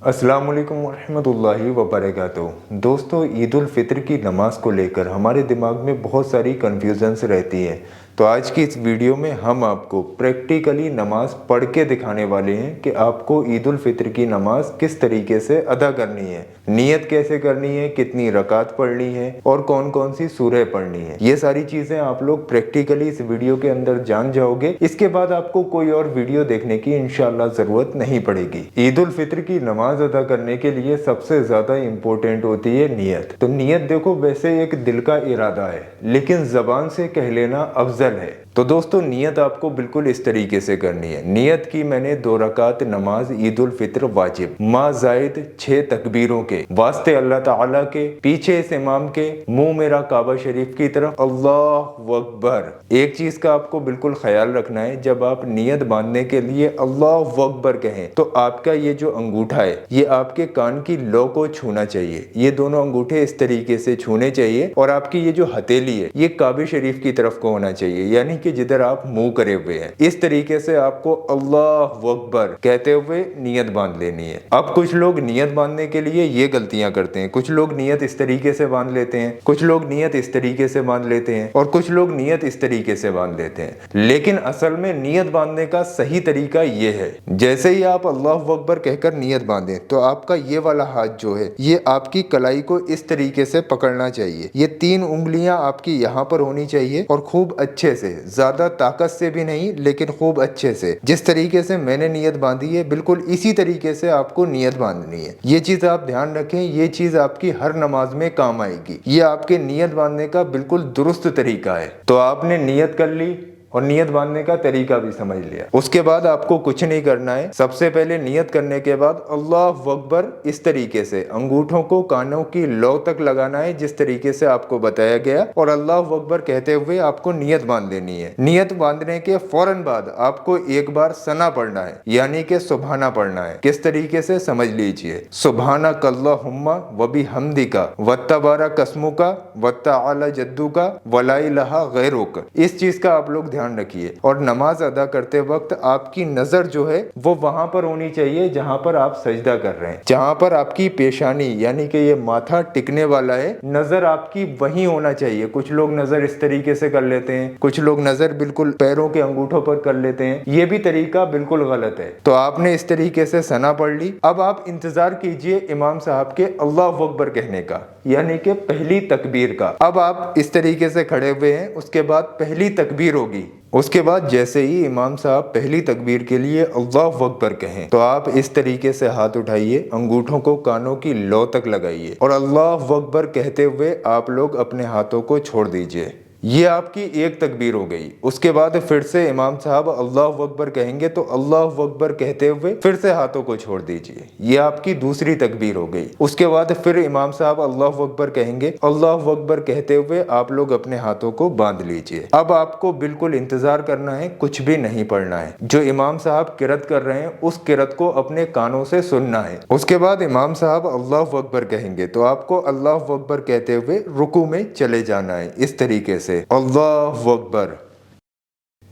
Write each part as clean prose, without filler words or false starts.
अस्सलाम वालेकुम वरहमतुल्लाहि वबरकातुहू। दोस्तों, ईद उल फितर की नमाज को लेकर हमारे दिमाग में बहुत सारी कन्फ्यूजन्स रहती हैं। तो आज की इस वीडियो में हम आपको प्रैक्टिकली नमाज पढ़ के दिखाने वाले हैं कि आपको ईद उल फितर की नमाज किस तरीके से अदा करनी है, नियत कैसे करनी है, कितनी रकात पढ़नी है और कौन कौन सी सूरह पढ़नी है। ये सारी चीज़ें आप लोग प्रैक्टिकली इस वीडियो के अंदर जान जाओगे। इसके बाद आपको कोई और वीडियो देखने की इंशाल्लाह ज़रूरत नहीं पड़ेगी। ईद उल फितर की नमाज अदा करने के लिए सबसे ज़्यादा इम्पोर्टेंट होती है नियत। तो नियत देखो, वैसे एक दिल का इरादा है, लेकिन ज़बान से कह लेना अफजल है। तो दोस्तों, नियत आपको बिल्कुल इस तरीके से करनी है। नियत की मैंने 2 रकात नमाज ईद उल फितर वाजिब माँ जायद 6 तकबीरों के वास्ते अल्लाह ताला के, पीछे इस इमाम के, मुंह मेरा काबा शरीफ की तरफ, अल्लाह अकबर। एक चीज का आपको बिल्कुल ख्याल रखना है, जब आप नियत बांधने के लिए अल्लाह अकबर कहें तो आपका ये जो अंगूठा है ये आपके कान की लौ को छूना चाहिए। ये दोनों अंगूठे इस तरीके से छूने चाहिए और आपकी ये जो हथेली है ये काबे शरीफ की तरफ को होना चाहिए, यानी कि जिधर आप मुंह करे हुए हैं। इस तरीके से आपको अल्लाह अकबर कहते हुए नियत बांध लेनी है। अब कुछ लोग नियत बांधने के लिए ये गलतियां करते हैं। कुछ लोग नियत इस तरीके से बांध लेते हैं, कुछ लोग नियत इस तरीके से बांध लेते हैं और कुछ लोग नियत इस तरीके से बांध लेते हैं। लेकिन असल में नियत बांधने का सही तरीका ये है, जैसे ही आप अल्लाह अकबर कहकर नियत बांधें तो आपका ये वाला हाथ जो है ये आपकी कलाई को इस तरीके से पकड़ना चाहिए। ये 3 उंगलियां आपकी यहाँ पर होनी चाहिए और खूब अच्छे से, ज्यादा ताकत से भी नहीं लेकिन खूब अच्छे से, जिस तरीके से मैंने नियत बांधी है बिल्कुल इसी तरीके से आपको नियत बांधनी है। ये चीज आप ध्यान रखें, ये चीज आपकी हर नमाज में काम आएगी। ये आपके नियत बांधने का बिल्कुल दुरुस्त तरीका है। तो आपने नियत कर ली और नियत बांधने का तरीका भी समझ लिया। उसके बाद आपको कुछ नहीं करना है। सबसे पहले नियत करने के बाद अल्लाह अकबर इस तरीके से अंगूठों को कानों की लौ तक लगाना है, जिस तरीके से आपको बताया गया, और अल्लाह अकबर कहते हुए आपको नियत बांध लेनी है। नियत बांधने के फौरन बाद आपको एक बार सना पढ़ना है, यानी कि सुबहाना पढ़ना है। किस तरीके से समझ लीजिए, सुबहानक अल्लाहुम्मा व बिहम्दिका वत्तबारक अस्मुका वत्तआला जद्दुका वला इलाहा गैरुक। इस चीज का आप लोग ध्यान रखिए। और नमाज अदा करते वक्त आपकी नजर जो है वो वहां पर होनी चाहिए जहां पर आप सजदा कर रहे हैं, जहां पर आपकी पेशानी यानी कि ये माथा टिकने वाला है, नजर आपकी वहीं होना चाहिए। कुछ लोग नजर इस तरीके से कर लेते हैं, कुछ लोग नजर बिल्कुल पैरों के अंगूठों पर कर लेते हैं। ये भी तरीका बिल्कुल गलत है। तो आपने इस तरीके से सना पढ़ ली। अब आप इंतजार कीजिए इमाम साहब के अल्लाह अकबर कहने का, यानी कि पहली तकबीर का। अब आप इस तरीके से खड़े हुए हैं, उसके बाद पहली तकबीर होगी। उसके बाद जैसे ही इमाम साहब पहली तकबीर के लिए अल्लाह अकबर कहें तो आप इस तरीके से हाथ उठाइए, अंगूठों को कानों की लौ तक लगाइए और अल्लाह अकबर कहते हुए आप लोग अपने हाथों को छोड़ दीजिए। ये आपकी एक तकबीर हो गई। उसके बाद फिर से इमाम साहब अल्लाह अकबर कहेंगे तो अल्लाह अकबर कहते हुए फिर से हाथों को छोड़ दीजिए। ये आपकी दूसरी तकबीर हो गई। उसके बाद फिर इमाम साहब अल्लाह अकबर कहेंगे, अल्लाह अकबर कहते हुए आप लोग अपने हाथों को बांध लीजिए। अब आपको बिल्कुल इंतजार करना है, कुछ भी नहीं पढ़ना है। जो इमाम साहब किरत कर रहे हैं उस किरत को अपने कानों से सुनना है। उसके बाद इमाम साहब अल्लाह अकबर कहेंगे तो आपको अल्लाह अकबर कहते हुए रुकू में चले जाना है, इस तरीके से अल्लाह अकबर।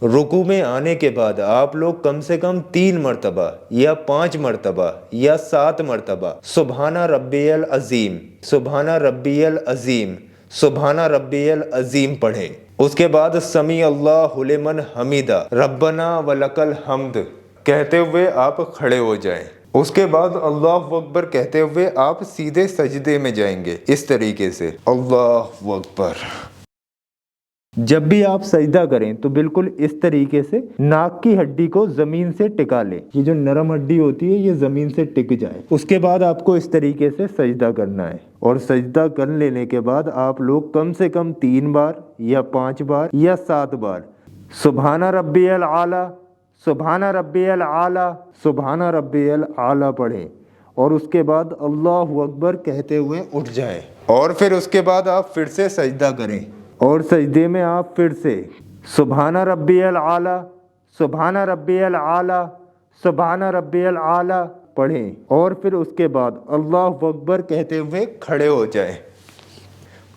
रुकू में आने के बाद आप लोग कम से कम 3 मरतबा या 5 मरतबा या 7 मरतबा सुबहाना रब्बियल अजीम, सुबहाना रब्बियल अजीम, सुबहाना रब्बियल अजीम पढ़ें। उसके बाद समी अल्लाहु लिमन हमीदा रब्बना वलकल हम्द कहते हुए आप खड़े हो जाएं। उसके बाद अल्लाह अकबर कहते हुए आप सीधे सजदे में जाएंगे, इस तरीके से अल्लाह अकबर। जब भी आप सजदा करें तो बिल्कुल इस तरीके से नाक की हड्डी को जमीन से टिका लें। ये जो नरम हड्डी होती है ये जमीन से टिक जाए। उसके बाद आपको इस तरीके से सजदा करना है और सजदा कर लेने के बाद आप लोग कम से कम 3 बार या 5 बार या 7 बार सुबहाना रब्बियल आला, सुबहाना रब्बियल आला, सुबहाना रब्बियल आला पढ़ें और उसके बाद अल्लाह अकबर कहते हुए उठ जाएं। और फिर उसके बाद आप फिर से सजदा करें और सजदे में आप फिर से सुबहाना रब्बियल आला, सुबहाना रब्बियल आला, सुबहाना रब्बियल आला पढ़ें और फिर उसके बाद अल्लाह अकबर कहते हुए खड़े हो जाएं।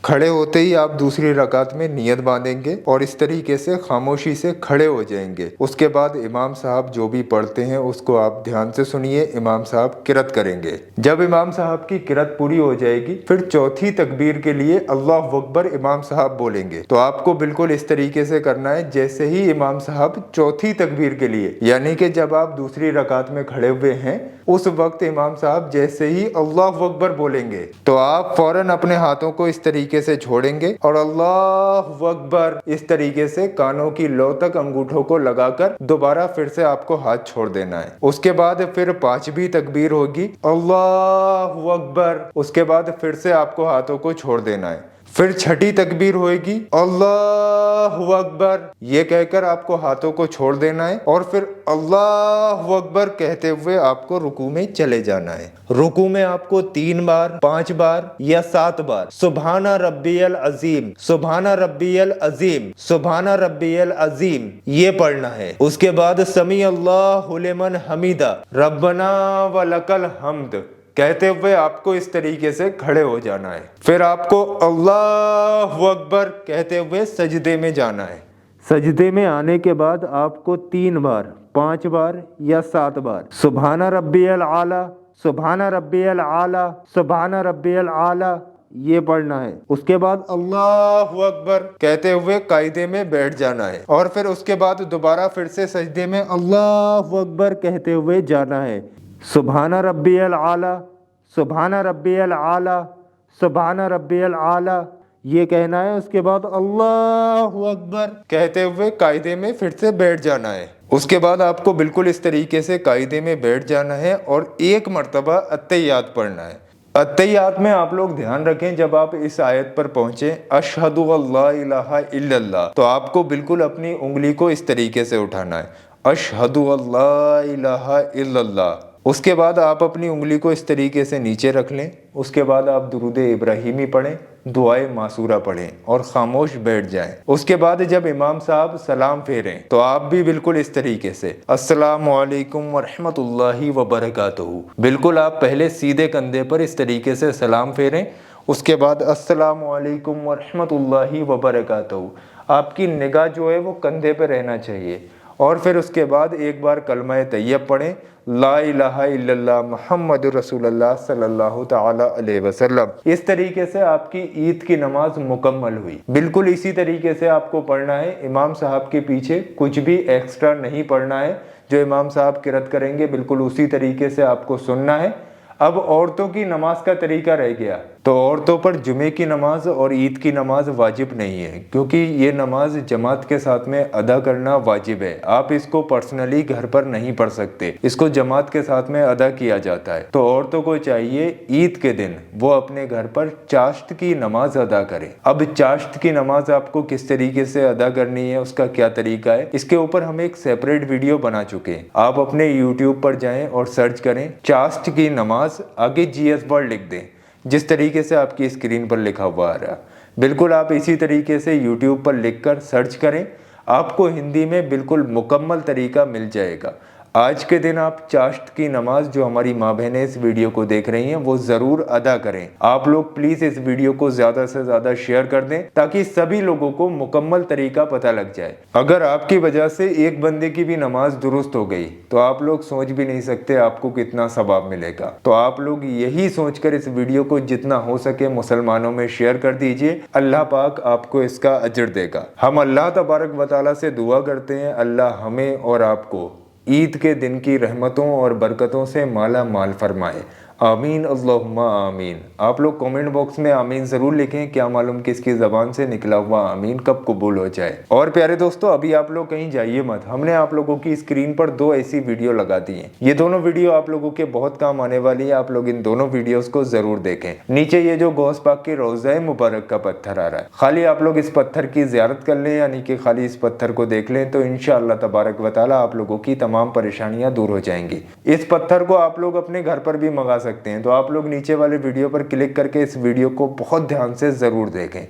खड़े होते ही आप दूसरी रकात में नियत बांधेंगे और इस तरीके से खामोशी से खड़े हो जाएंगे। उसके बाद इमाम साहब जो भी पढ़ते हैं उसको आप ध्यान से सुनिए। इमाम साहब किरत करेंगे। जब इमाम साहब की किरत पूरी हो जाएगी फिर चौथी तकबीर के लिए अल्लाहु अकबर इमाम साहब बोलेंगे। तो आपको बिल्कुल इस तरीके से करना है जैसे ही इमाम साहब चौथी तकबीर के लिए, यानी कि जब आप दूसरी रकात में खड़े हुए हैं उस वक्त इमाम साहब जैसे ही अल्लाहु अकबर बोलेंगे तो आप फौरन अपने हाथों को इस तरीके से छोड़ेंगे और अल्लाहु अकबर इस तरीके से कानों की लौ तक अंगूठों को लगाकर दोबारा फिर से आपको हाथ छोड़ देना है। उसके बाद फिर पांचवी तकबीर होगी अल्लाहु अकबर, उसके बाद फिर से आपको हाथों को छोड़ देना है। फिर छठी तकबीर होगी अल्लाहु अकबर, ये कहकर आपको हाथों को छोड़ देना है और फिर अल्लाहु अकबर कहते हुए आपको रुकू में चले जाना है। रुकू में आपको 3 बार, 5 बार या 7 बार सुभाना रब्बियल अजीम, सुभाना रब्बियल अजीम, सुभाना रब्बियल अजीम ये पढ़ना है। उसके बाद समी अल्लाहु लिमन हमीदा रब्बना व लकल हम्द कहते हुए आपको इस तरीके से खड़े हो जाना है। फिर आपको अल्लाहु अकबर कहते हुए सजदे में जाना है। सजदे में आने के बाद आपको 3 बार, 5 बार या 7 बार सुभाना रब्बियल आला, सुभाना रब्बियल आला, सुभाना रब्बियल आला ये पढ़ना है। उसके बाद अल्लाहु अकबर कहते हुए कायदे में बैठ जाना है और फिर उसके बाद दोबारा फिर से सजदे में अल्लाहु अकबर कहते हुए जाना है। सुभाना रब्बियल आला, सुभाना रब्बियल आला, सुभाना रब्बियल आला ये कहना है। उसके बाद अल्लाहु अकबर कहते हुए कायदे में फिर से बैठ जाना है। उसके बाद आपको बिल्कुल इस तरीके से कायदे में बैठ जाना है और एक मर्तबा अत्तहियात पढ़ना है। अत्तहियात में आप लोग ध्यान रखें जब आप इस आयत पर पहुंचे अशहदु अल्ला इलाहा इल्लल्लाह तो आपको बिल्कुल अपनी उंगली को इस तरीके से उठाना है अशहदु अल्ला इलाहा इल्लल्लाह। उसके बाद आप अपनी उंगली को इस तरीके से नीचे रख लें। उसके बाद आप दुरूद इब्राहिमी पढ़ें, दुआए मासूरा पढ़ें और खामोश बैठ जाएं। उसके बाद जब इमाम साहब सलाम फेरें तो आप भी बिल्कुल इस तरीके से अस्सलामु अलैकुम व रहमतुल्लाहि व बरकातहू, बिल्कुल आप पहले सीधे कंधे पर इस तरीके से सलाम फेरें। उसके बाद अस्सलामु अलैकुम व रहमतुल्लाहि व बरकातहू, आपकी निगाह जो है वो कंधे पर रहना चाहिए। और फिर उसके बाद एक बार कलमा तैयब पढ़ें ला इलाहा इल्लल्लाह मुहम्मदुर रसूलुल्लाह सल्लल्लाहु तआला अलैहि वसल्लम। इस तरीके से आपकी ईद की नमाज मुकम्मल हुई। बिल्कुल इसी तरीके से आपको पढ़ना है। इमाम साहब के पीछे कुछ भी एक्स्ट्रा नहीं पढ़ना है। जो इमाम साहब किरत करेंगे बिल्कुल उसी तरीके से आपको सुनना है। अब औरतों की नमाज का तरीका रह गया। तो औरतों पर जुमे की नमाज और ईद की नमाज वाजिब नहीं है क्योंकि ये नमाज जमात के साथ में अदा करना वाजिब है। आप इसको पर्सनली घर पर नहीं पढ़ सकते, इसको जमात के साथ में अदा किया जाता है। तो औरतों को चाहिए ईद के दिन वो अपने घर पर चाश्त की नमाज अदा करें। अब चाश्त की नमाज आपको किस तरीके से अदा करनी है, उसका क्या तरीका है, इसके ऊपर हम एक सेपरेट वीडियो बना चुके हैं। आप अपने YouTube पर जाएं और सर्च करें चाश्त की नमाज, आगे GS वर्ड लिख दें जिस तरीके से आपकी स्क्रीन पर लिखा हुआ आ रहा। बिल्कुल आप इसी तरीके से YouTube पर लिखकर सर्च करें, आपको हिंदी में बिल्कुल मुकम्मल तरीका मिल जाएगा। आज के दिन आप चाश्त की नमाज जो हमारी माँ बहनें इस वीडियो को देख रही हैं वो ज़रूर अदा करें। आप लोग प्लीज़ इस वीडियो को ज़्यादा से ज़्यादा शेयर कर दें ताकि सभी लोगों को मुकम्मल तरीका पता लग जाए। अगर आपकी वजह से एक बंदे की भी नमाज दुरुस्त हो गई तो आप लोग सोच भी नहीं सकते आपको कितना सवाब मिलेगा। तो आप लोग यही सोचकर इस वीडियो को जितना हो सके मुसलमानों में शेयर कर दीजिए, अल्लाह पाक आपको इसका अजर देगा। हम अल्लाह तबारक व तआला से दुआ करते हैं अल्लाह हमें और आपको ईद के दिन की रहमतों और बरकतों से माला माल फरमाए। आमीन अल्लाहुम्मा आमीन। आप लोग कमेंट बॉक्स में आमीन ज़रूर लिखें, क्या मालूम किसकी ज़बान से निकला हुआ आमीन कब कबूल हो जाए। और प्यारे दोस्तों अभी आप लोग कहीं जाइए मत, हमने आप लोगों की स्क्रीन पर 2 ऐसी वीडियो लगा दी हैं। ये दोनों वीडियो आप लोगों के बहुत काम आने वाली है। आप लोग इन दोनों वीडियोस को ज़रूर देखें। नीचे ये जो गौस पाक के रोज़ा मुबारक का पत्थर आ रहा है, खाली आप लोग इस पत्थर की ज़ियारत कर लें, यानी कि खाली इस पत्थर को देख लें तो इंशाअल्लाह तबारक व तआला आप लोगों की तमाम परेशानियाँ दूर हो जाएंगी। इस पत्थर को आप लोग अपने घर पर भी मंगा सकते हैं। तो आप लोग नीचे वाले वीडियो पर क्लिक करके इस वीडियो को बहुत ध्यान से ज़रूर देखें।